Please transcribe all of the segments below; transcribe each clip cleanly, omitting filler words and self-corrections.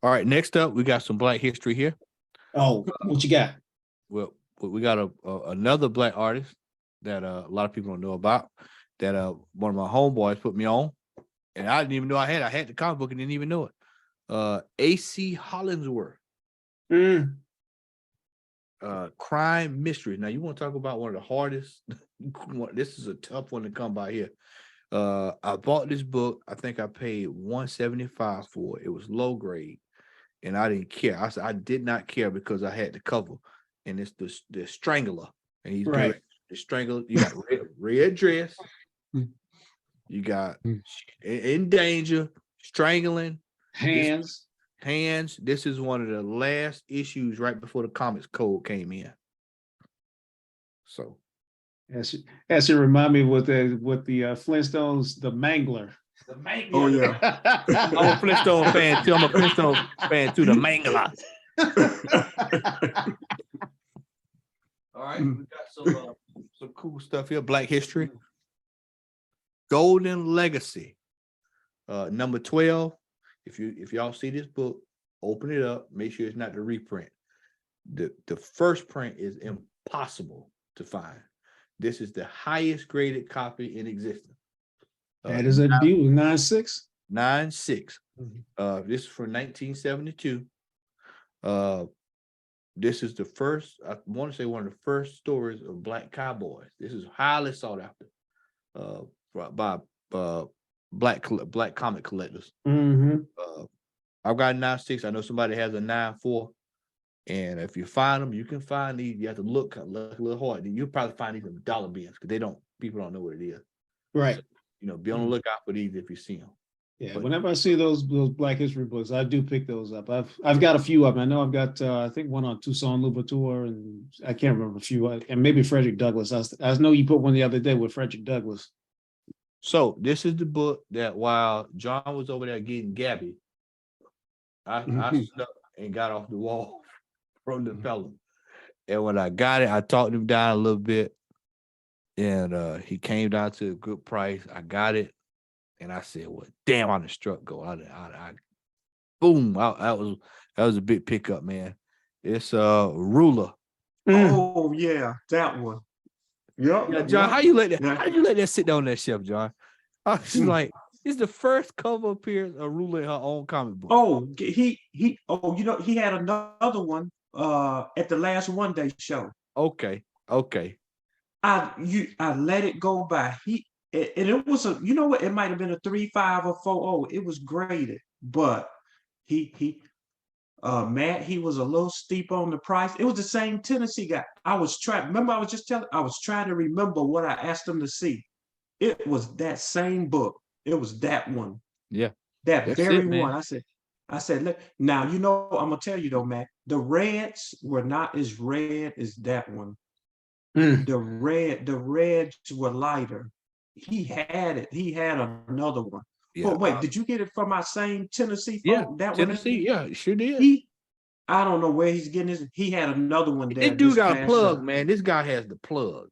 All right, next up, we got some Black history here. Oh, what you got? Well, we got another Black artist that a lot of people don't know about. That one of my homeboys put me on, and I didn't even know I had. I had the comic book and didn't even know it. A.C. Hollingsworth. Crime mystery. Now you want to talk about one of the hardest? This is a tough one to come by here. I bought this book. I think I paid $175 for it. It was low grade, and I didn't care. I did not care because I had the cover, and it's the Strangler, and he's right. The Strangler. You got red dress. You got in danger, strangling, hands. This is one of the last issues right before the Comics Code came in. So that should remind me with the Flintstones, the Mangler. The Mangler. Oh yeah. I'm a Flintstone fan too. I'm a Flintstone fan too. The Mangler. All right, we got some cool stuff here. Black history. Golden Legacy. Number 12. If y'all see this book, open it up. Make sure it's not the reprint. The first print is impossible to find. This is the highest graded copy in existence. That is a beauty. 9.6. 9.6. This is from 1972. This is the first, I want to say one of the first stories of Black cowboys. This is highly sought after by black comic collectors. I've got a 9.6. I know somebody has a 9.4. And if you find them, you can find these. You have to look a little hard. You'll probably find these in dollar bins because people don't know what it is. Right. So, be on the lookout for these if you see them. Yeah, but whenever I see those Black history books, I do pick those up. I've got a few of them. I know I've got I think one on Toussaint Louverture, and I can't remember a few, and maybe Frederick Douglass. I know you put one the other day with Frederick Douglass. So this is the book that while John was over there getting Gabby, I snuck and got off the wall from the fella. And when I got it, I talked him down a little bit, and he came down to a good price. I got it. And I said, "Well, damn, I done struck gold." Boom! That was a big pickup, man. It's Ruler. Oh yeah, that one. Yep. Yeah, John, how you let that sit down that shelf, John? I was like, it's the first cover appearance of Ruler in her own comic book. Oh, he had another one at the last One Day show. Okay. I let it go by. And it was it might have been a 3.5 or 4.0. It was graded, but Matt, he was a little steep on the price. It was the same Tennessee guy. I was trying to remember what I asked him to see. It was that same book. It was that one. Yeah. That's very one. I said, look, now I'm gonna tell you though, Matt, the reds were not as red as that one. The reds were lighter. He had it. He had another one. Yeah. But wait, did you get it from my same Tennessee? Yeah, that Tennessee. Yeah, sure did. I don't know where he's getting this. He had another one there. This dude got a plug, man. This guy has the plug.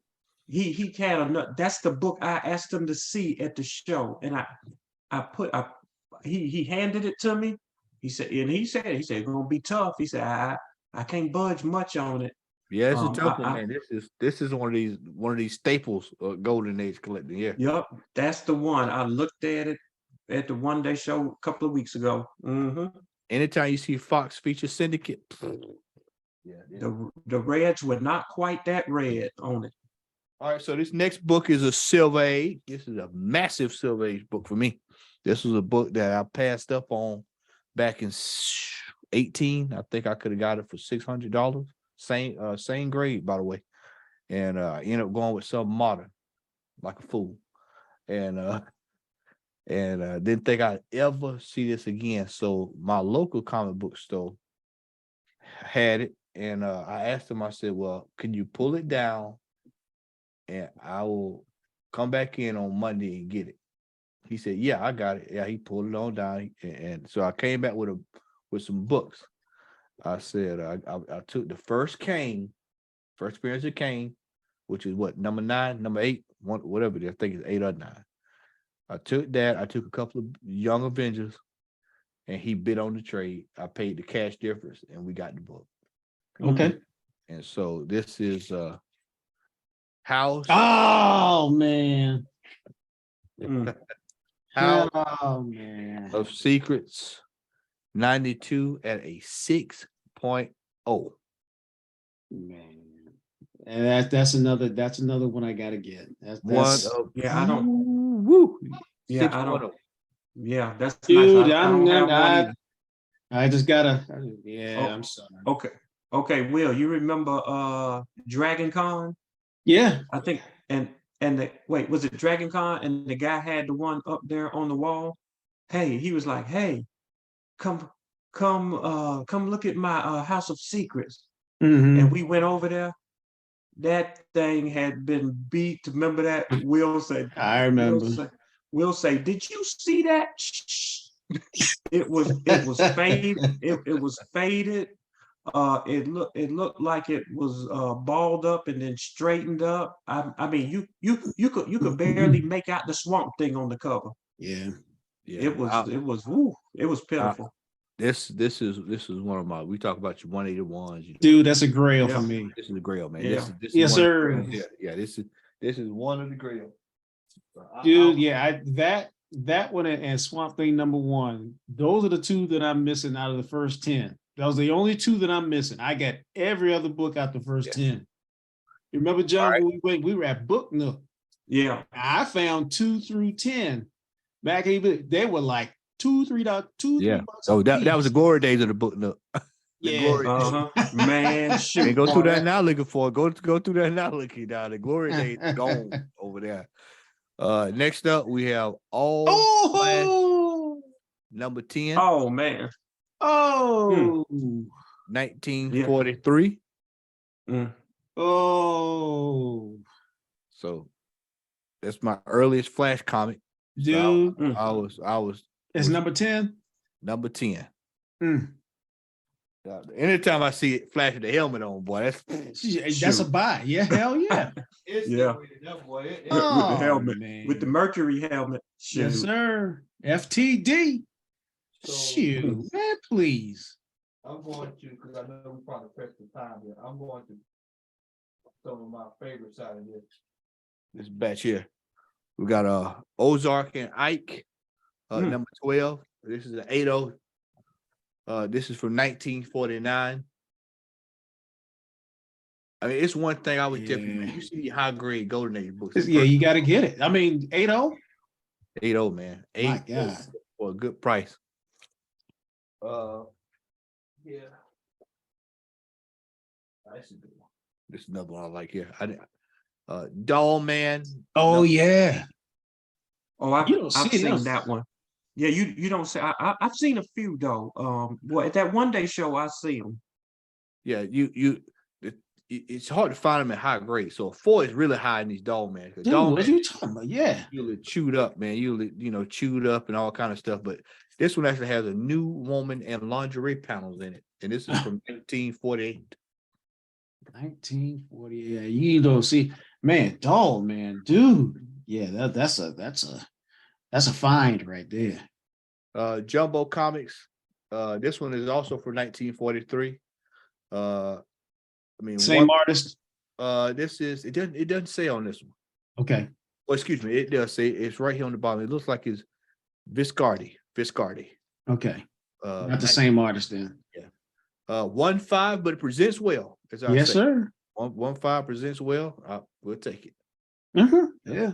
He had another. That's the book I asked him to see at the show, and he handed it to me. He said it's gonna be tough. He said I can't budge much on it. Yeah, it's a tough one, man. This is one of these staples of Golden Age collecting. Yeah. Yep, that's the one. I looked at it at the One Day show a couple of weeks ago. Anytime you see Fox feature Syndicate, the reds were not quite that red on it. All right, so this next book is a Silver Age. This is a massive Silver Age book for me. This was a book that I passed up on back in 18. I think I could have got it for $600. Same grade, by the way, and I ended up going with some modern, like a fool, and didn't think I'd ever see this again. So my local comic book store had it, and I asked him. I said, "Well, can you pull it down, and I will come back in on Monday and get it?" He said, "Yeah, I got it." Yeah, he pulled it on down, and so I came back with some books. I said, I took the first appearance of Kane, which is what, number 9, number 8, whatever it is. I think it's 8 or 9. I took that. I took a couple of Young Avengers, and he bid on the trade. I paid the cash difference, and we got the book. Okay. And so this is House. Oh man. House Oh man. of Secrets 92 at a 6.0. Man. And that's another one I gotta get. That's One of Yeah, I don't. woo, Yeah, 6.0. I don't. Yeah, that's dude. nice. I don't have one either. I just gotta. Yeah, Oh, I'm sorry. Okay. Okay, Will, you remember Dragon Con? Yeah. I think and the wait, was it Dragon Con? And the guy had the one up there on the wall. Hey, he was like, hey, come come look at my House of Secrets. Mm-hmm. And we went over there. That thing had been beat. Remember that? Will said, I remember. Will say, did you see that? It was faded. It was faded. It looked like it was balled up and then straightened up. I mean, you could barely make out the Swamp Thing on the cover. Yeah. It was woo, it was pitiful. This is one of my. We talk about your 181s, dude. That's a grail Yeah. for me. This is the grail, man. Yeah. This Yes, is one sir. Of the grails. Yeah, this is one of the grails. Dude, yeah, that one and Swamp Thing '1. Those are the two that I'm missing out of the first 10. Those are the only two that I'm missing. I got every other book out the first 10. You remember, John? Right. We were at Book Nook. Yeah, I found 2 through 10 back even. They were like $2, $3. Yeah. Oh, that was the glory days of the Book Nook. Yeah. Man, shoot. And go through that now looking for it. Go through that now looking down. The glory days gone over there. Next up we have all number 10. Oh man. 1943. Oh. So that's my earliest Flash comic. Dude. So I was It's number 10. Number 10. Anytime I see it flashing the helmet on, boy, that's a buy. Yeah, hell yeah. Yeah. With the helmet, man. With the Mercury helmet. Shoot. Yes, sir. FTD. Shoot, man, please. I'm going to, because I know we probably pressed the time here. I'm going to some of my favorites out of this batch here. We got Ozark and Ike, number 12. This is an 8-0. This is from 1949. I mean, it's one thing I was different, man. You see the high grade Golden Age books. Yeah, you got to get it. I mean, 8-0? 8-0, man. My God. For a good price. Yeah. That's a good one. This is another one I like here. Doll Man. Oh, yeah. Oh, I've seen that one. Yeah, you don't say. I've seen a few though. Well, at that one day show, I see them. Yeah, it's hard to find them at high grade. So 4 is really high in these Doll Man. Dude, what are you talking about? Yeah, you'll chewed up, man. You'll chewed up and all kind of stuff. But this one actually has a new woman and lingerie panels in it, and this is from 1948. 1948. Yeah, you don't see, man. Doll Man, dude. Yeah, that's a find right there. Jumbo Comics. This one is also for 1943. I mean, same artist. This is it doesn't say on this one. Okay. Well, excuse me, it does say it's right here on the bottom. It looks like it's Viscardi. Okay. Not the same artist then. Yeah. 1/5, but it presents well. Yes, sir. 1/5 presents well. We'll take it. Yeah.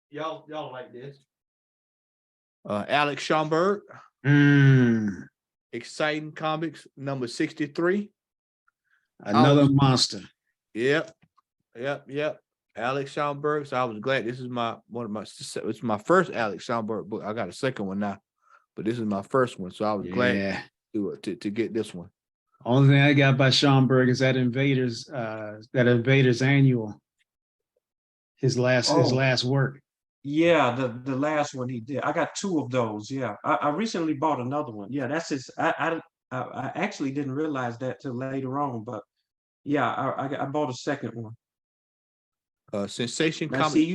Y'all like this? Alex Schomburg. Exciting Comics number 63. Another monster. Yep. Alex Schomburg. So I was glad. This is it's my first Alex Schomburg book. I got a second one now, but this is my first one. So I was glad to get this one. Only thing I got by Schomburg is that Invaders annual. His last work. Yeah, the last one he did. I got 2 of those. Yeah, I recently bought another one. Yeah, that's his. I actually didn't realize that till later on, but yeah, I bought a second one. Sensation now, Comics. see,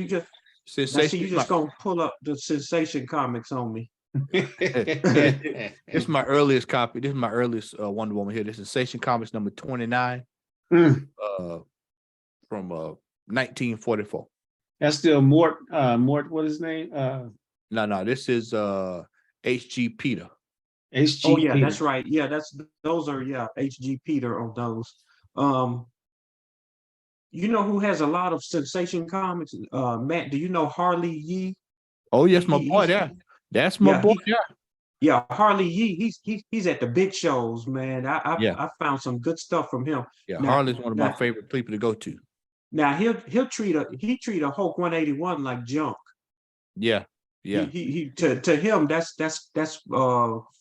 Now, see, Sensation. you just gonna pull up the Sensation comics on me. This is my earliest copy. This is my earliest Wonder Woman here. This is Sensation Comics number 29 from 1944. That's still Mort. What is his name? No, this is H.G. Peter. H.G. Oh yeah, Peter. that's right. Yeah, those are H.G. Peter on those. You know who has a lot of Sensation comics? Matt, do you know Harley Yee? Oh yes, my boy there. That's my boy. Yeah, Harley Yee. He's at the big shows, man. I found some good stuff from him. Yeah, Harley's one of my favorite people to go to. Now he'll treat a Hulk 181 like junk. Yeah. He to him that's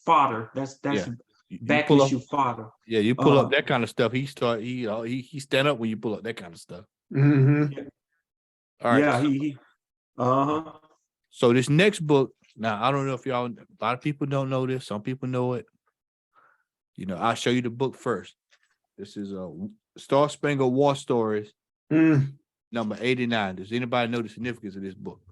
fodder. That's back issue fodder. Yeah, you pull up that kind of stuff. He stand up when you pull up that kind of stuff. Mm-hmm. All right. Yeah, So this next book, now I don't know if y'all, a lot of people don't know this. Some people know it. You know, I'll show you the book first. This is Star Spangled War Stories, number 89. Does anybody know the significance of this book?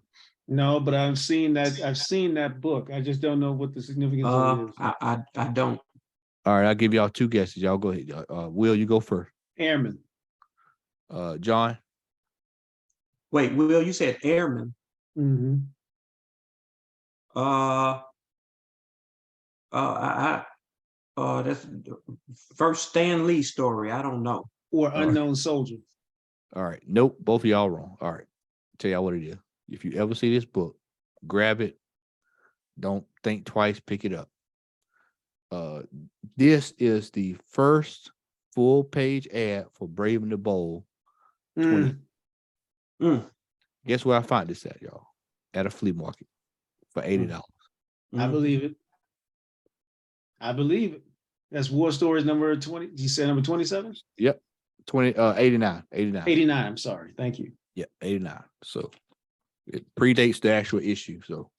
No, but I've seen that book. I just don't know what the significance of it is. I don't. All right, I'll give y'all two guesses. Y'all go ahead. Will, you go first. Airman. John. Wait, Will, you said Airman. Mm-hmm. That's the first Stan Lee story. I don't know. Or Unknown Soldier. All right. Nope. Both of y'all wrong. All right. Tell y'all what it is. If you ever see this book, grab it. Don't think twice. Pick it up. This is the first full page ad for Brave and the Bold 20. Guess where I found this at, y'all? At a flea market for $80. I believe it. That's War Stories number 20. You said number 27? Yep. 89. 89. I'm sorry. Thank you. Yeah, 89. So it predates the actual issue. So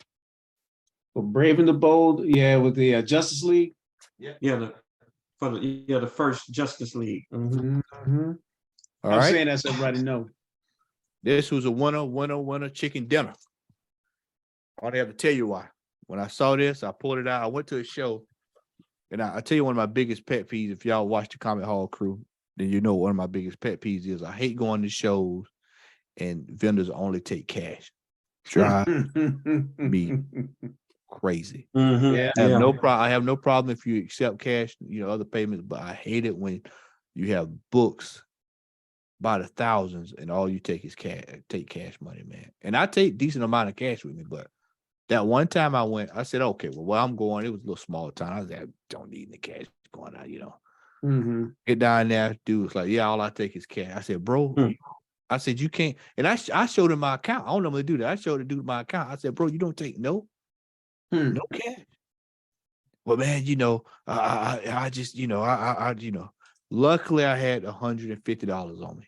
for Brave and the Bold, yeah, with the Justice League. The first Justice League. Mm-hmm. All I'm right. saying that so everybody know. This was a winner chicken dinner. I don't have to tell you why. When I saw this, I pulled it out. I went to a show, and I tell you one of my biggest pet peeves. If y'all watch the Comic Hall Crew, then you know one of my biggest pet peeves is I hate going to shows and vendors only take cash. Drive me crazy. Yeah. I have no problem if you accept cash, other payments, but I hate it when you have books by the thousands and all you take is cash. Take cash money, man. And I take decent amount of cash with me, but that one time I went, I said, okay, well, where I'm going, it was a little small town. I was like, I don't need any cash going out, Get down there, dude was like, yeah, all I take is cash. I said, bro, I said, you can't. And I showed him my account. I don't normally do that. I showed the dude my account. I said, bro, you don't take no cash. Well, man, I just, luckily I had $150 on me.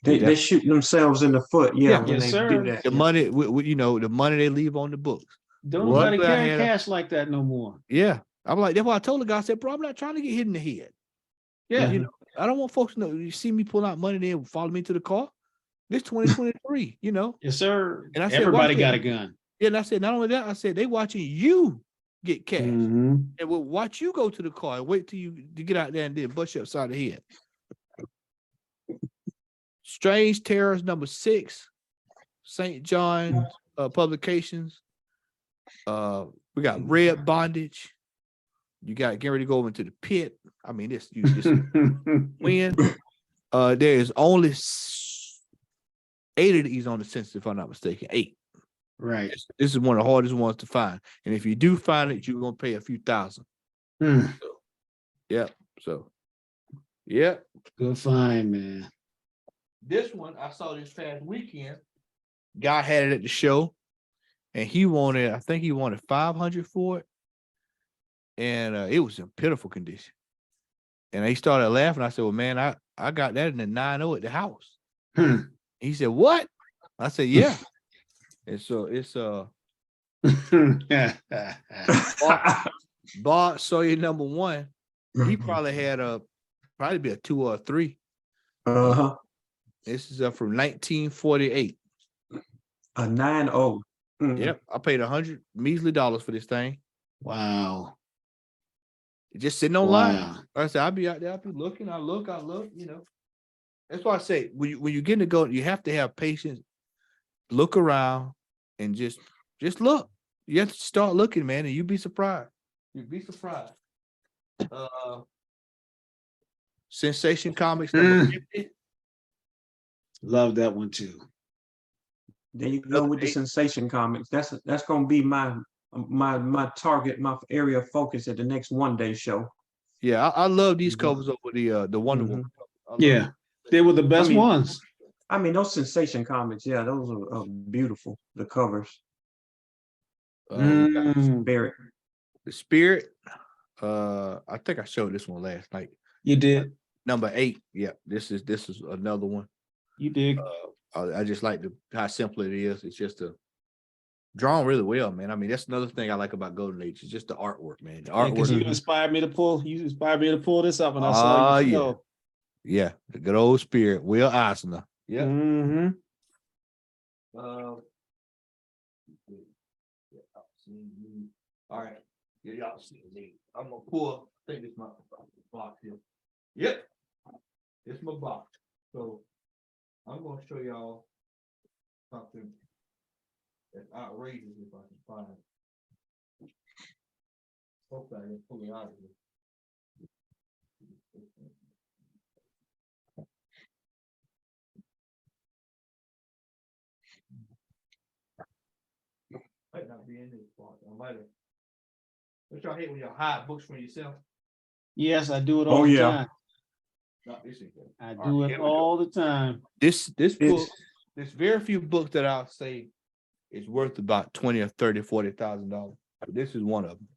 They shoot themselves in the foot. Yeah, when yes, they sir. do that. The money, the money they leave on the books. Don't nobody carry cash like that no more. Yeah. I'm like, that's why I told the guy, I said, bro, I'm not trying to get hit in the head. Yeah. I don't want folks to know. You see me pull out money, then follow me to the car. This 2023, Yes, sir. And I said, everybody got a gun. Yeah, and I said, not only that, I said, they watching you get cash. And will watch you go to the car and wait till you to get out there and then bust you upside the head. Strange Terrors number 6, St. John Publications. We got Red Bondage. You got getting ready to go into the pit. I mean, this when there is only 8 of these on the census, if I'm not mistaken. 8. Right. This is one of the hardest ones to find. And if you do find it, you're gonna pay a few thousand. So, good find, man. This one I saw this past weekend. Guy had it at the show, and I think he wanted $500 for it. And it was in pitiful condition. And he started laughing. I said, well, man, I got that in the 9.0 at the house. He said, what? I said, yeah. And so it's Bart Sawyer number 1. He probably had probably be a 2 or a 3. This is from 1948. A 9.0. Yep, I paid $100 measly for this thing. Wow. It's just sitting online. Wow. Like I said, I'll be out there. I'll be looking. I look. You know, that's why I say when you get to go, you have to have patience. Look around and just look. You have to start looking, man, and you'd be surprised. You'd be surprised. Sensation Comics number 50. Love that one too. There you go with the Sensation Comics. That's gonna be my target, my area of focus at the next One Day show. Yeah, I love these covers over the Wonder Woman. Yeah, they were the best ones. I mean, those Sensation Comics, yeah, those are beautiful. The covers. The Spirit. I think I showed this one last night. You did. Number 8. Yeah, this is another one. You did. I just like how simple it is. It's just drawn really well, man. I mean, that's another thing I like about Golden Age. It's just the artwork, man. The artwork. You inspired me to pull this up, and I saw you. Yeah. Yeah, the good old Spirit, Will Eisner. Yeah. All right. Yeah, y'all see me. I'm gonna pull. I think this is my box here. Yep. It's my box. So I'm gonna show y'all something that's outrageous if I can find it. Hopefully I can pull it out of here. Might not be in this box. I might have. Don't y'all hate when y'all hide books from yourself? Yes, I do it all the time. No, I do it all the time. This book, there's very few books that I'll say is worth about $20,000 or $30,000, $40,000. But this is one of them.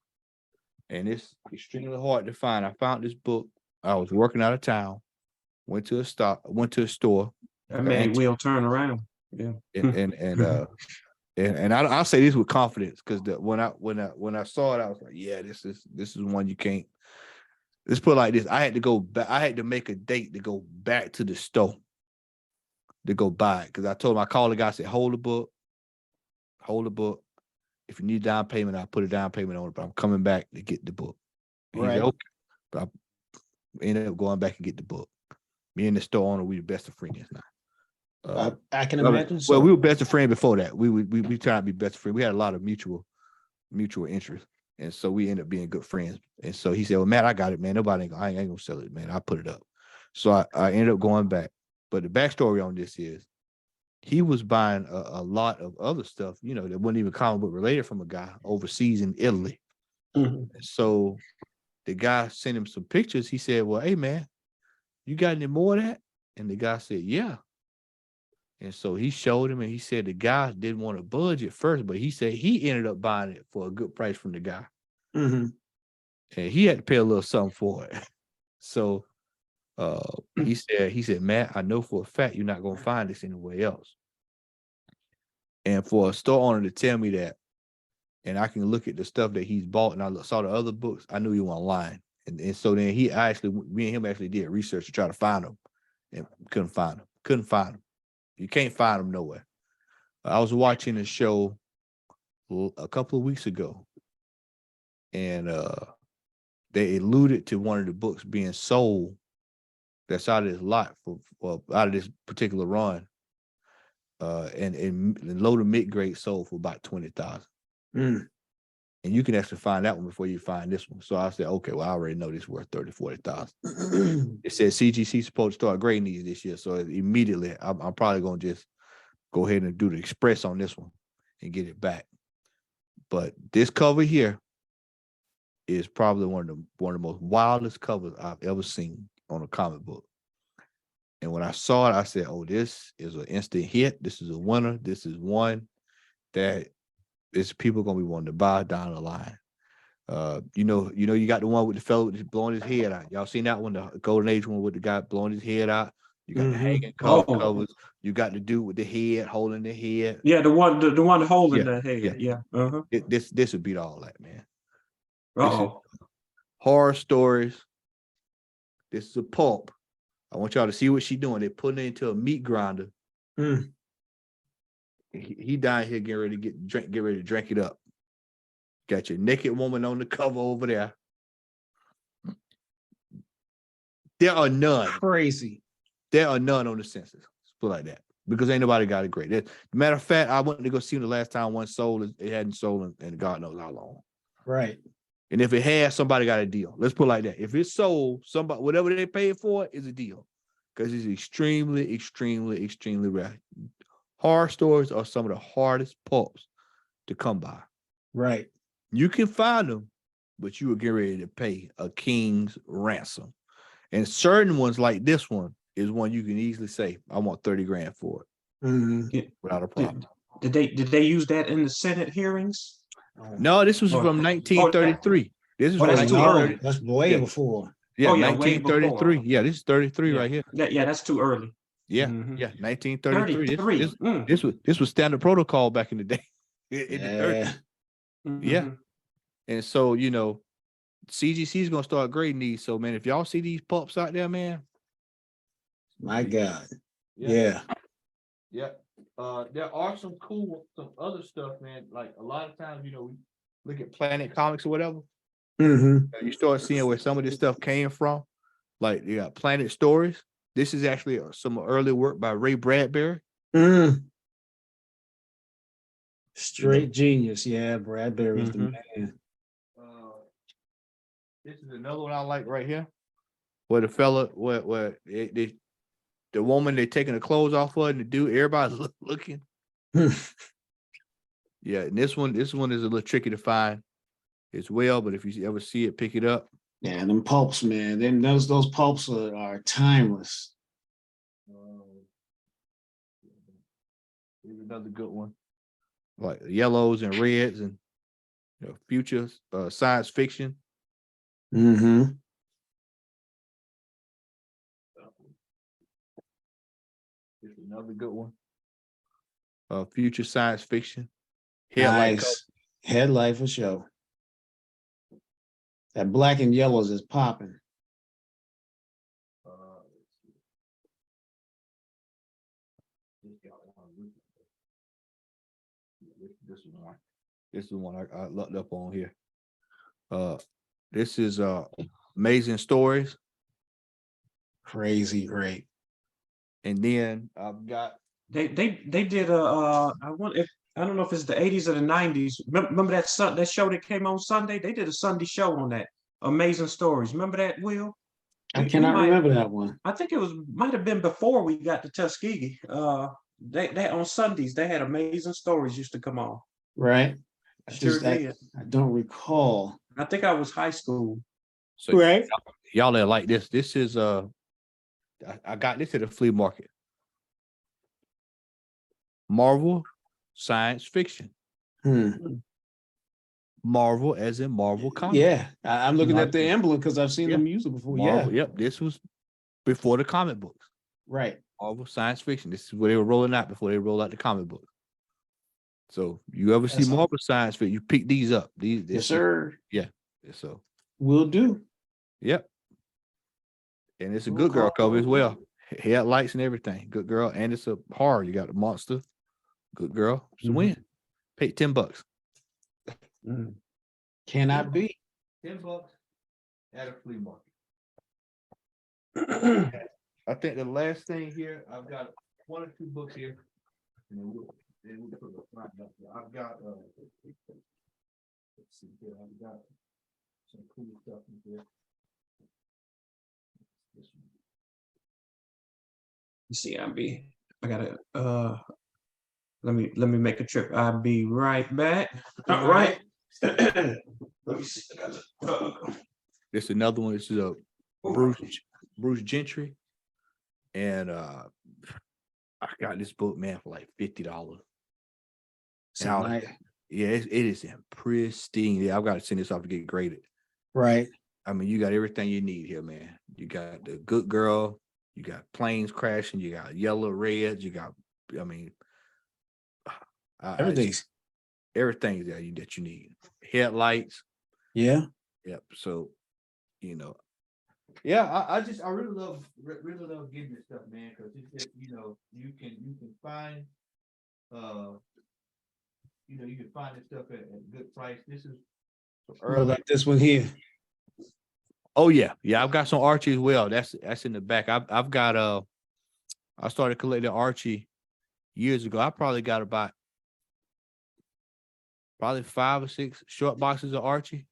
And it's extremely hard to find. I found this book. I was working out of town, went to a store. That man will turn around. Yeah. And I'll say this with confidence, because when I saw it, I was like, yeah, this is one you can't. Let's put it like this. I had to go back. I had to make a date to go back to the store to go buy it, because I told him, I called the guy, I said, hold the book. If you need down payment, I'll put a down payment on it, but I'm coming back to get the book. He said, okay. But I ended up going back and get the book. Me and the store owner, we the best of friends now. I can imagine. Well, we were best of friends before that. We tried to be best of friends. We had a lot of mutual interest, and so we ended up being good friends. And so he said, "Well, Matt, I got it, man. I ain't gonna sell it, man. I put it up." So I ended up going back. But the backstory on this is, he was buying a lot of other stuff, that wasn't even comic book related, from a guy overseas in Italy. So the guy sent him some pictures. He said, well, hey, man, you got any more of that? And the guy said, yeah. And so he showed him, and he said the guy didn't want to budge at first, but he said he ended up buying it for a good price from the guy. And he had to pay a little something for it. So he said, Matt, I know for a fact you're not going to find this anywhere else. And for a store owner to tell me that, and I can look at the stuff that he's bought, and I saw the other books, I knew he wasn't lying. And so then me and him actually did research to try to find them, and couldn't find them. You can't find them nowhere. I was watching a show a couple of weeks ago, and they alluded to one of the books being sold that's out of this lot for out of this particular run, and low to mid grade sold for about $20,000. And you can actually find that one before you find this one. So I said, okay, well, I already know this is worth $30,000, $40,000. It says CGC supposed to start grading these this year, so immediately I'm probably gonna just go ahead and do the express on this one and get it back. But this cover here is probably one of the most wildest covers I've ever seen on a comic book. And when I saw it, I said, oh, this is an instant hit. This is a winner. This is one that is people gonna be wanting to buy down the line. You got the one with the fellow blowing his head out. Y'all seen that one, the Golden Age one with the guy blowing his head out? You got the hanging covers. You got the dude with the head holding the head. Yeah, the one holding the head. Yeah. This would beat all that, man. Horror stories. This is a pulp. I want y'all to see what she's doing. They're putting it into a meat grinder. he down here getting ready to get ready to drink it up. Got your naked woman on the cover over there. There are none. Crazy. There are none on the census. Let's put it like that. Because ain't nobody got it great. Matter of fact, I went to go see him the last time one sold. It hadn't sold in God knows how long. Right. And if it has, somebody got a deal. Let's put it like that. If it's sold, somebody, whatever they paid for it is a deal. Because it's extremely, extremely, extremely rare. Horror stories are some of the hardest pulps to come by. Right. You can find them, but you will get ready to pay a king's ransom. And certain ones like this one is one you can easily say, I want 30 grand for it without a problem. Did they use that in the Senate hearings? No, this was from 1933. This is from that's too early. That's way before. Yeah, way 1933. before. Yeah, this is 33 right here. Yeah, that's too early. Yeah, 1933. 33. This was standard protocol back in the day. In the 30s. Yeah. And so, CGC is gonna start grading these. So, man, if y'all see these pups out there, man. My God. Yeah. There are some other stuff, man. Like a lot of times, we look at Planet Comics or whatever. You start seeing where some of this stuff came from. Like you got Planet Stories. This is actually some early work by Ray Bradbury. Straight genius. Yeah, Bradbury's the man. This is another one I like right here. Where the fella, where the woman, they taking the clothes off of and the dude, everybody's looking. Yeah, and this one is a little tricky to find as well. But if you ever see it, pick it up. Yeah, them pulps, man. Then those pulps are timeless. Here's another good one. Like yellows and reds and future science fiction. Here's another good one. Future science fiction. Nice. Headlight for show. That black and yellows is popping. This is one I looked up on here. This is Amazing Stories. Crazy great. And then I've got they did I don't know if it's the 80s or the 90s. Remember that show that came on Sunday? They did a Sunday show on that. Amazing Stories. Remember that, Will? I cannot remember that one. I think it might have been before we got to Tuskegee. They on Sundays they had Amazing Stories used to come on. Right. I don't recall. I think I was high school. So right. Y'all are like this. This is I got this at the flea market. Marvel science fiction. Marvel as in Marvel Comics. Yeah, I'm looking at the emblem because I've seen them use it before. Marvel, yep, this was before the comic books. Right. Marvel science fiction. This is where they were rolling out before they roll out the comic book. So you ever see Marvel science fiction, you pick these up. Yes, sir. Yeah. So will do. Yep. And it's a good girl cover as well. Headlights and everything. Good girl. And it's a horror. You got a monster. Good girl. It's a win. Pay $10. Cannot be. $10 at a flea market. I think the last thing here, I've got one or two books here. And then we'll put the front up here. I've got let's see here. I've got some cool stuff in here. You see, I gotta let me make a trip. I'll be right back. All right. Let me see. This is another one. This is a Bruce Gentry. And I got this book, man, for like $50. Yeah, it is in pristine. Yeah, I've got to send this off to get graded. Right. I mean, you got everything you need here, man. You got the good girl, you got planes crashing, you got yellow, reds, you got, I mean, everything's there that you need. Headlights. Yeah. Yep. So, yeah, I really love getting this stuff, man, because it's just, you can find You can find this stuff at a good price. This is Or like this one here. Oh yeah, I've got some Archie as well. That's in the back. I've got I started collecting Archie years ago. I probably got about 5 or 6 short boxes of Archie,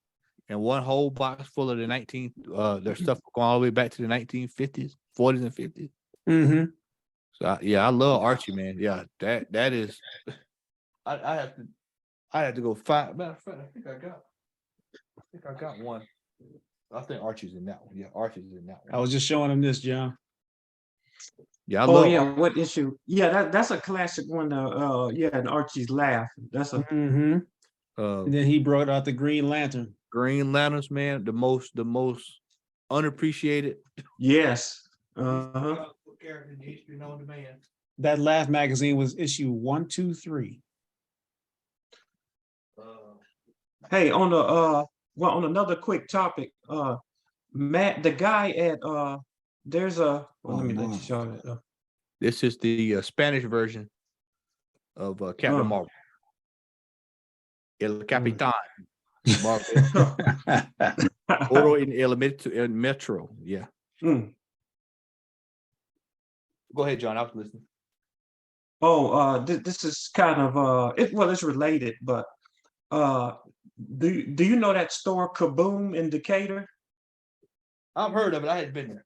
and one whole box full of the their stuff going all the way back to the 1950s, 40s, and 50s. Mm-hmm. So I love Archie, man. Yeah, that is. I have to go find. Matter of fact, I think I got one. I think Archie's in that one. Yeah, Archie's in that one. I was just showing him this, John. Yeah, I love. What issue? Yeah, that's a classic one. And Archie's Laugh. That's a. Mm-hmm. And then he brought out the Green Lantern. Green Lanterns, man, the most unappreciated. Yes. Character in history known to man. That Laugh magazine was issue 1, 2, 3. Hey, on another quick topic, Matt, the guy at there's a. Let me let you show it. This is the Spanish version of Captain Marvel. El Capitan. Oro in el Metro. Yeah. Mm. Go ahead, John. I was listening. This is kind of it's related, but do you know that store Kaboom in Decatur? I've heard of it. I hadn't been there.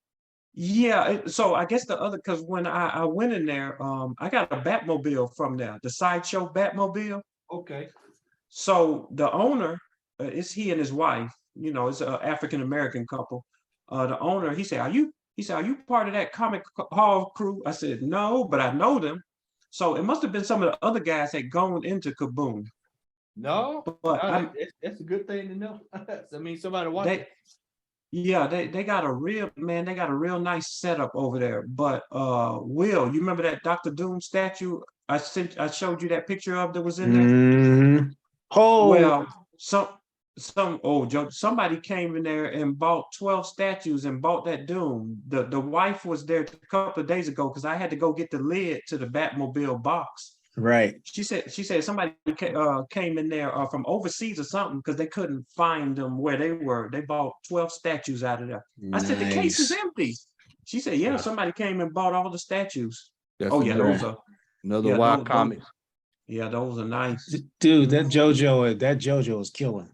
Yeah, so I guess because when I went in there, I got a Batmobile from there, the Sideshow Batmobile. Okay. So the owner, it's he and his wife. It's an African American couple. The owner, he said, "Are you part of that comic hall crew?" I said, "No, but I know them." So it must have been some of the other guys that gone into Kaboom. No, but that's a good thing to know. I mean, somebody watching. They got a real nice setup over there. But Will, you remember that Dr. Doom statue I showed you that picture of that was in there? Mm-hmm. Oh, well, somebody came in there and bought 12 statues and bought that Doom. The wife was there a couple of days ago because I had to go get the lid to the Batmobile box. Right. She said somebody came in there from overseas or something because they couldn't find them where they were. They bought 12 statues out of there. Nice. I said the case is empty. She said, yeah, somebody came and bought all the statues. Those are another wild comic. Yeah, those are nice. Dude, that JoJo is killing.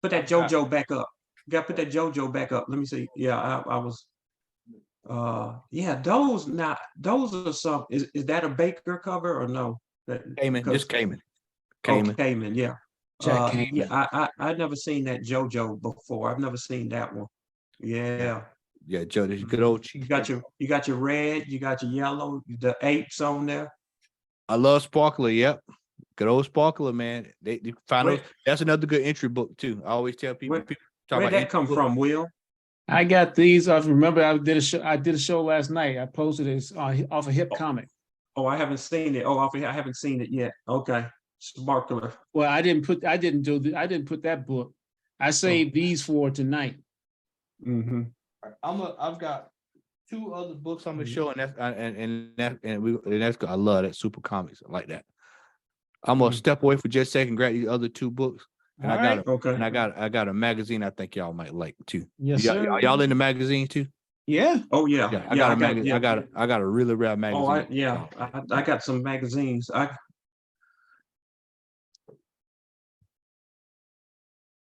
Put that JoJo back up. You gotta put that JoJo back up. Let me see. Yeah, I was those are some. Is that a Baker cover or no? Cayman, just Cayman. Cayman, yeah. Jack Cayman. Yeah, I've never seen that JoJo before. I've never seen that one. Yeah. Yeah, Joe, this good old cheese. You got your red, you got your yellow, the apes on there. I love Sparkler. Yep, good old Sparkler, man. They find that's another good entry book too. I always tell people. Where'd that come from, Will? I got these. I remember I did a show last night. I posted this off a Hip Comic. Oh, I haven't seen it. I haven't seen it yet. Okay, Sparkler. Well, I didn't put that book. I saved these for tonight. Mm-hmm. I've got 2 other books I'm gonna show, and that's I love that Super Comics like that. I'm gonna step away for just a second, grab these other 2 books, and I got a magazine I think y'all might like too. Yes, sir. Y'all in the magazine too? Yeah. Oh yeah. I got a magazine. I got a really rare magazine. I got some magazines.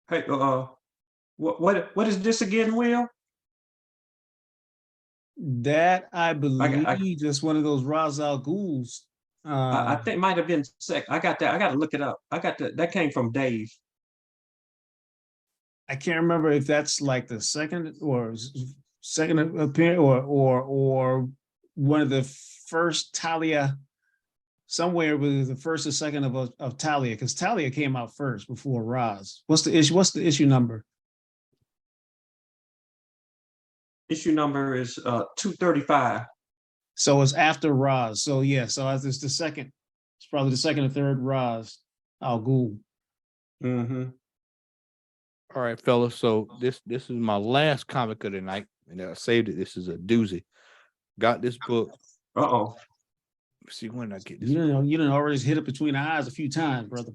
Hey, what is this again, Will? That I believe just one of those Ra's al Ghul's. I think it might have been I got that. I got to look it up. I got that came from Dave. I can't remember if that's like the second appearance or one of the first Talia. Somewhere with the first or second of Talia, because Talia came out first before Ra's. What's the issue number? Issue number is 235. So it's after Ra's. So yeah, so it's the second. It's probably the second or third Ra's al Ghul. Mm-hmm. All right, fellas. So this is my last comic of the night, and I saved it. This is a doozy. Got this book. See when I get this. You didn't already hit it between the eyes a few times, brother.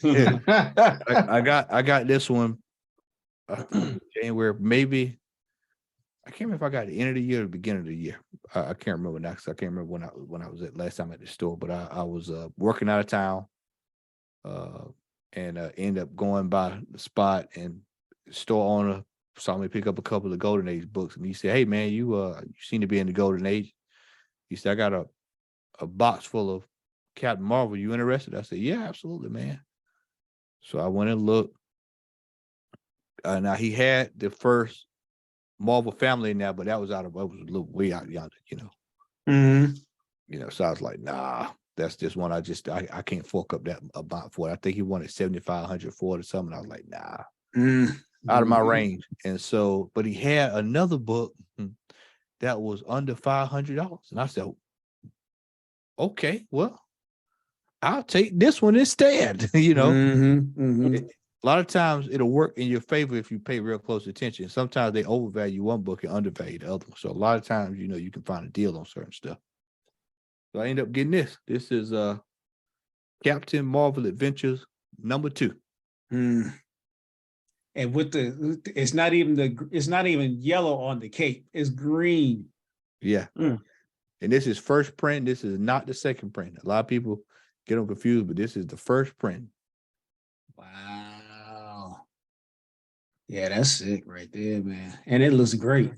Yeah. I got this one January, maybe. I can't remember if I got the end of the year or the beginning of the year. I can't remember now because I can't remember when I was at last time at the store. But I was working out of town, and ended up going by the spot, and the store owner saw me pick up a couple of Golden Age books, and he said, "Hey man, you seem to be in the Golden Age." He said, "I got a box full of Captain Marvel. You interested?" I said, "Yeah, absolutely, man." So I went and looked. Now he had the first Marvel family in there, but that was it was a little way out yonder, So I was like, nah, that's just one I can't fork up that amount for it. I think he wanted 7,500 for it or something. I was like, nah, out of my range. And so, but he had another book that was under $500, and I said, okay, well, I'll take this one instead. A lot of times it'll work in your favor if you pay real close attention. Sometimes they overvalue one book and undervalue the other one. So a lot of times, you can find a deal on certain stuff. So I ended up getting this. This is Captain Marvel Adventures #2. And with it's not even yellow on the cape. It's green. Yeah. And this is first print. This is not the second print. A lot of people get them confused, but this is the first print. Wow. Yeah, that's sick right there, man. And it looks great.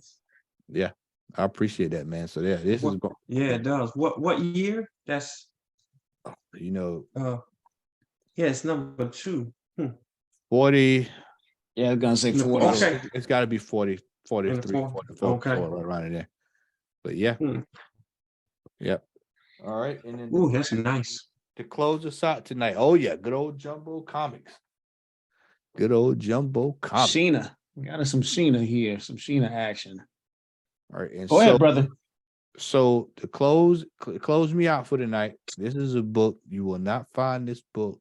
Yeah, I appreciate that, man. So yeah, this is it does. What year? That's yeah, it's #2. 40. Yeah, I was gonna say 40. Okay. It's got to be 40, 43, 44, okay. right around in there. But yeah. Yep. All right. And then that's nice. To close us out tonight. Oh yeah, good old Jumbo Comics. Good old Jumbo Comics. Sheena. We got some Sheena here, some Sheena action. All right. And Go ahead, brother. So to close me out for tonight, this is a book. You will not find this book.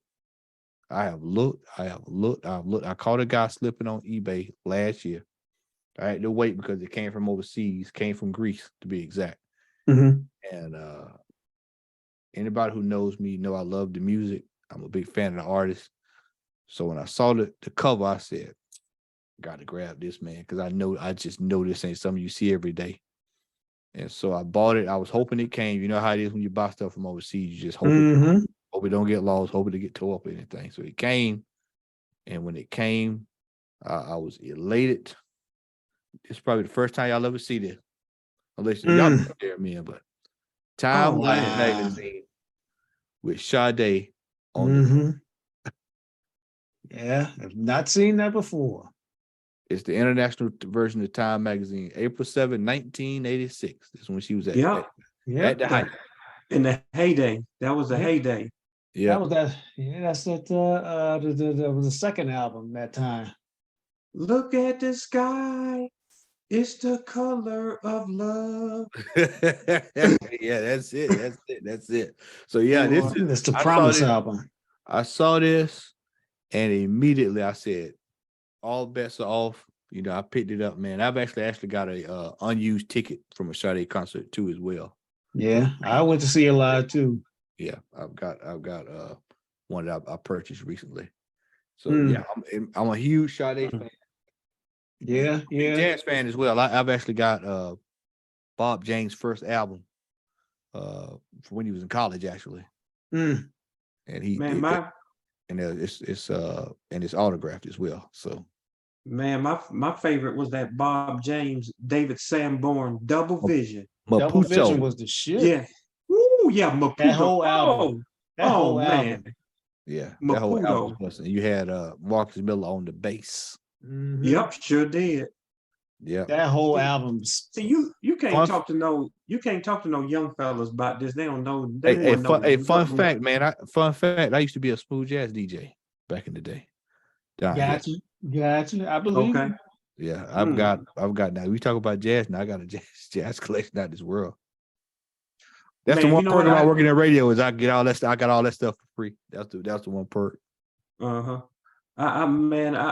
I have looked. I caught a guy slipping on eBay last year. I had to wait because it came from overseas, came from Greece to be exact. And anybody who knows me know I love the music. I'm a big fan of the artist. So when I saw the cover, I said, got to grab this, man, because I just know this ain't something you see every day. And so I bought it. I was hoping it came. You know how it is when you buy stuff from overseas. You just hope it don't get lost, hope it get tore up or anything. So it came. And when it came, I was elated. It's probably the first time y'all ever see this. Unless y'all there, man, but Time magazine with Sade on Yeah, I've not seen that before. It's the international version of Time magazine, April 7, 1986. This is when she was at at the height. In the heyday. That was the heyday. Yeah. That was that. Yeah, that's that. That was the second album that time. Look at the sky. It's the color of love. Yeah, that's it. So yeah, this is the Promise album. I saw this and immediately I said, all bets are off. I picked it up, man. I've actually got a unused ticket from a Sade concert too as well. Yeah, I went to see it live too. Yeah, I've got one that I purchased recently. So yeah, I'm a huge Sade fan. Yeah. Jazz fan as well. I've actually got Bob James' first album from when he was in college, actually. And he it's autographed as well. So man, my favorite was that Bob James, David Sanborn Double Vision. Double Vision was the shit. Yeah. Ooh, yeah, Maputo. That whole album. Man. Yeah, that whole album was busting. You had Marcus Miller on the bass. Yep, sure did. Yeah, that whole album. See, you can't talk to no young fellas about this. They don't know. Fun fact, man. I used to be a smooth jazz DJ back in the day. Gotcha. I believe. Okay. Yeah, I've got now. We talk about jazz now. I got a jazz collection out of this world. That's the one perk about working in radio is I get all that stuff. I got all that stuff for free. That's the one perk. I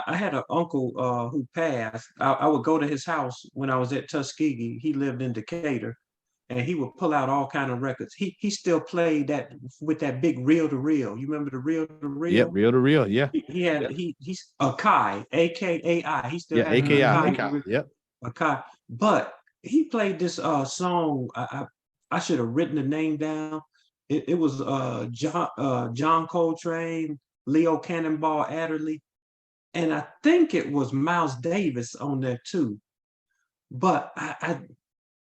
had an uncle who passed. I would go to his house when I was at Tuskegee. He lived in Decatur, and he would pull out all kind of records. He still played that with that big reel to reel. You remember the reel to reel? Yep, reel to reel. Yeah. He had he's Akai, AKAI. He still Yeah, had AKI. Akai. Yep. Akai. But he played this song. I should have written the name down. It was John Coltrane, Leo Cannonball Adderley, and I think it was Miles Davis on there too. But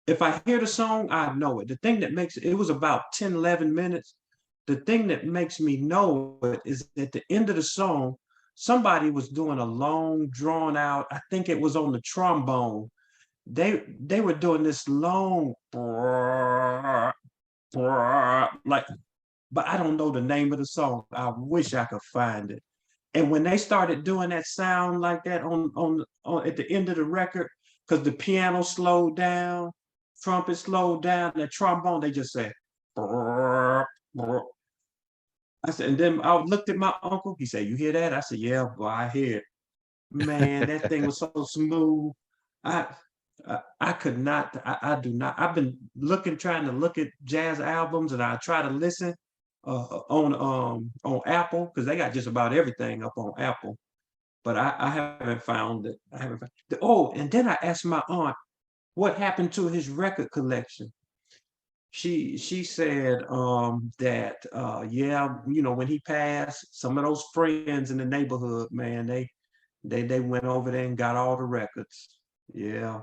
if I hear the song, I know it. The thing that makes it was about 10, 11 minutes. The thing that makes me know it is at the end of the song, somebody was doing a long, drawn out, I think it was on the trombone. They were doing this long, like, but I don't know the name of the song. I wish I could find it. And when they started doing that sound like that on at the end of the record, because the piano slowed down, trumpet slowed down, the trombone, they just said, I said, and then I looked at my uncle. He said, "You hear that?" I said, "Yeah, boy, I hear it." Man, that thing was so smooth. I could not. I do not. I've been trying to look at jazz albums, and I try to listen on Apple because they got just about everything up on Apple. But I haven't found it. I haven't found it. Oh, and then I asked my aunt what happened to his record collection. She said that yeah, you know, when he passed, some of those friends in the neighborhood, man, they went over there and got all the records. Yeah.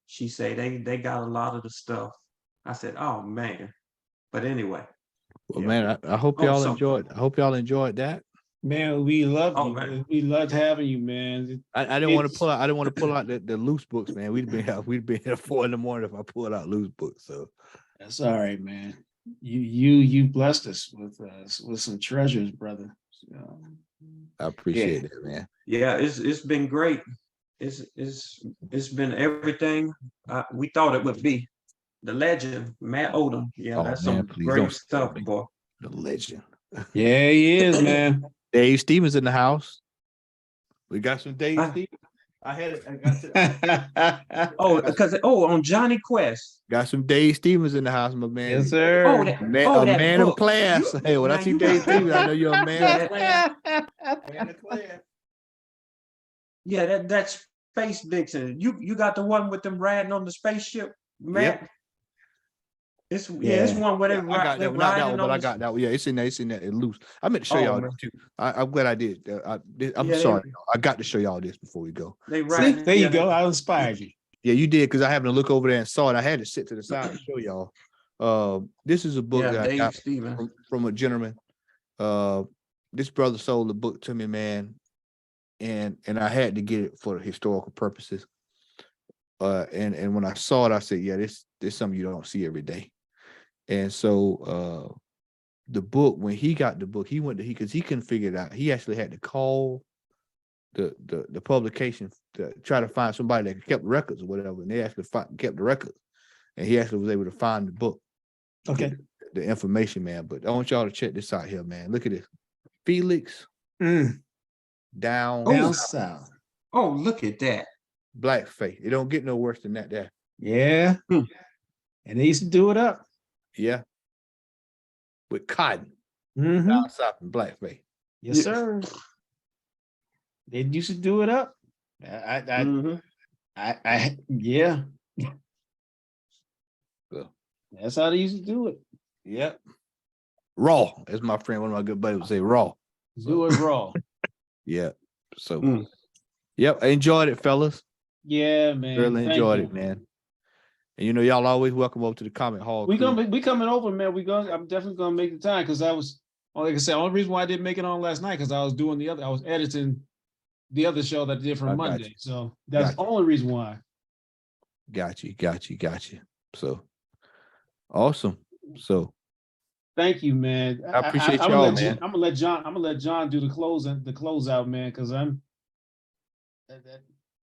She said they got a lot of the stuff. I said, oh man. But anyway. Well, yeah. man, I hope y'all enjoyed. I hope y'all enjoyed that. Man, we loved you. Man. We loved having you, man. I didn't want to pull out. I didn't want to pull out the loose books, man. We'd been here at 4 a.m. if I pulled out loose books. So That's all right, man. You blessed us with some treasures, brother. So, I appreciate that, man. Yeah, it's been great. It's been everything we thought it would be. The legend, Matt Odum. Yeah, that's some great stuff, boy. The legend. Yeah, he is, man. Dave Stevens in the house. We got some Dave Stevens. I had it. I got to. On Johnny Quest. Got some Dave Stevens in the house, my man. Yes, sir. A man of class. Hey, when I see Dave Stevens, I know you're a man of class. Man of class. Yeah, that Space Vixen. You got the one with them riding on the spaceship, Matt? Yep. It's one where they I got that one, not that one, but I got that one. Yeah, it's in there. It's loose. I meant to show y'all this too. I'm glad I did. I'm sorry. I got to show y'all this before we go. There you go. I inspired you. Yeah, you did, because I happened to look over there and saw it. I had to sit to the side and show y'all. This is a book that I got from a gentleman. This brother sold the book to me, man, and I had to get it for historical purposes. And when I saw it, I said, yeah, this something you don't see every day. And so the book, when he got the book, because he couldn't figure it out. He actually had to call the publication to try to find somebody that kept records or whatever, and they actually kept the records, and he actually was able to find the book. Okay, the information, man. But I want y'all to check this out here, man. Look at this, Felix down south. Oh, look at that blackface. It don't get no worse than that. There, yeah, and they used to do it up. Yeah, with cotton down south and blackface. Yes, sir. They used to do it up. Yeah. So, that's how they used to do it. Yep. Raw, as my friend, one of my good buddies would say, raw. Do it raw. Yeah. So, yep, I enjoyed it, fellas. Yeah, man. Really enjoyed it, man. And you know, y'all always welcome over to the comment hall. We coming over, man. I'm definitely gonna make the time, because I was, like I said, the only reason why I didn't make it on last night, because I was editing the other show that I did from Monday. So that's the only reason why. Got you. So awesome. So thank you, man. I appreciate y'all, man. I'm gonna let John do the closeout, man, because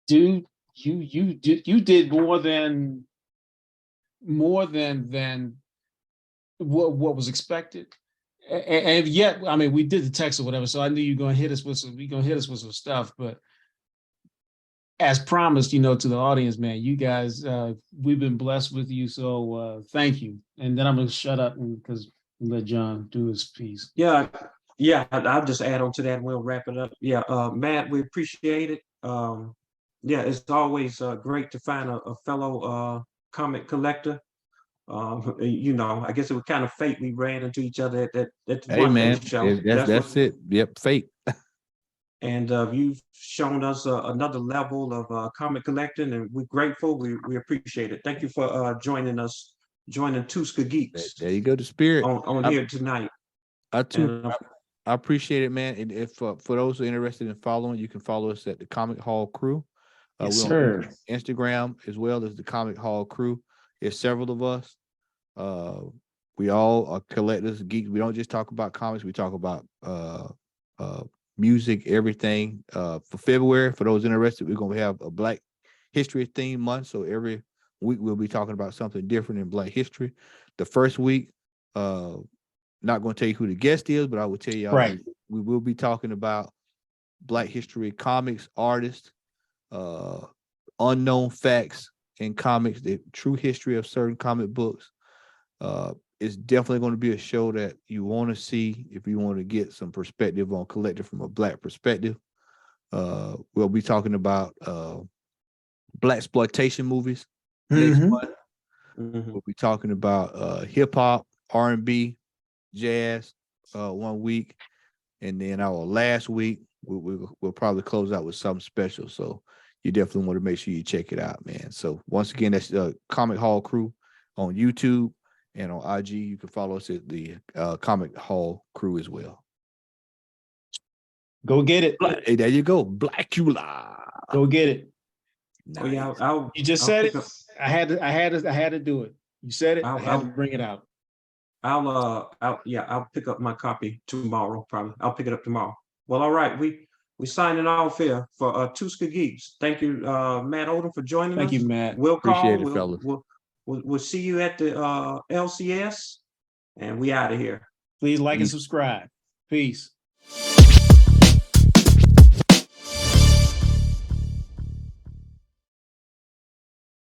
dude, you did more than what was expected, and yet, I mean, we did the text or whatever, so I knew you're gonna hit us with some stuff, but as promised, to the audience, man, you guys, we've been blessed with you. So thank you. And then I'm going to shut up because let John do his piece. Yeah. I'll just add on to that and we'll wrap it up. Yeah. Matt, we appreciate it. Yeah, it's always great to find a fellow comic collector. I guess it was kind of fate we ran into each other at the Hey one man, show. that's it. Yep, fate. And you've shown us another level of comic collecting, and we're grateful. We appreciate it. Thank you for joining 2SkeGEEKS There you go, the spirit on here tonight. I too. And, I appreciate it, man. And if for those who are interested in following, you can follow us at the Comic Hall Crew. Yes, we're sir. on Instagram as well as the Comic Hall Crew. There's several of us. We all are collectors, geeks. We don't just talk about comics. We talk about music, everything. For February, for those interested, we're gonna have a Black History theme month. So every week we'll be talking about something different in Black history. The first week, not going to tell you who the guest is, but I will tell you, Right. we will be talking about Black history comics, artists, unknown facts in comics, the true history of certain comic books. It's definitely going to be a show that you want to see if you want to get some perspective on collecting from a Black perspective. We'll be talking about Black exploitation movies next month. We'll be talking about hip hop, R&B, jazz 1 week, and then our last week we'll probably close out with something special. So you definitely want to make sure you check it out, man. So once again, that's Comic Hall Crew on YouTube, and on IG you can follow us at the Comic Hall Crew as well. Go get it. Hey, there you go, Blackula. Go get it. Nice. Oh yeah, you just said it. I had to do it. You said it. I had to bring it out. I'll pick up my copy tomorrow. Probably I'll pick it up tomorrow. Well, all right, we signing off here for 2SkeGEEKS. Thank you, Matt Odum, for joining us. Thank you, Matt. We'll Appreciate call. it, fellas. We'll see you at the LCS, and we out of here. Please like and subscribe. Peace.